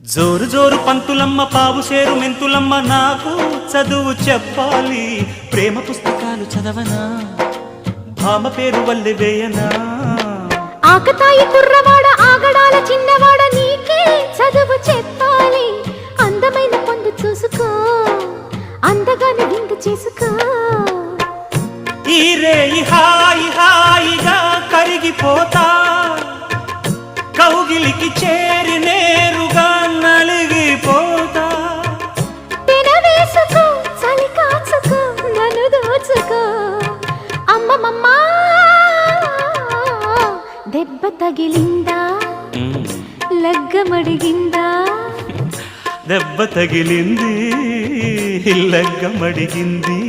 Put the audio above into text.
జోరు జోరు పంతులమ్మ పావు సేరు మెంతులమ్మ నాకు చదువు చెప్పాలి ప్రేమ పుస్తకాలు చదవనా భామ పేరు వల్లె వేయనా ఆకతాయి కుర్రవాడ ఆగడాల చిన్నవాడ నీకే చదువు చెప్పాలి అందమైన పొందు చూసుకో అందగానే విందు చేసుకో ఈ రేయి హాయి హాయిగా కరిగిపోతా కౌగిలికి చేరి నేరుగా నలిగిపోతా తినవేసుకో చలి కాచుకో నన్ను దోచుకో అమ్మమ్మ దెబ్బ తగిలిందా లగ్గమడిగిందా దెబ్బ తగిలింది లగ్గమడిగింది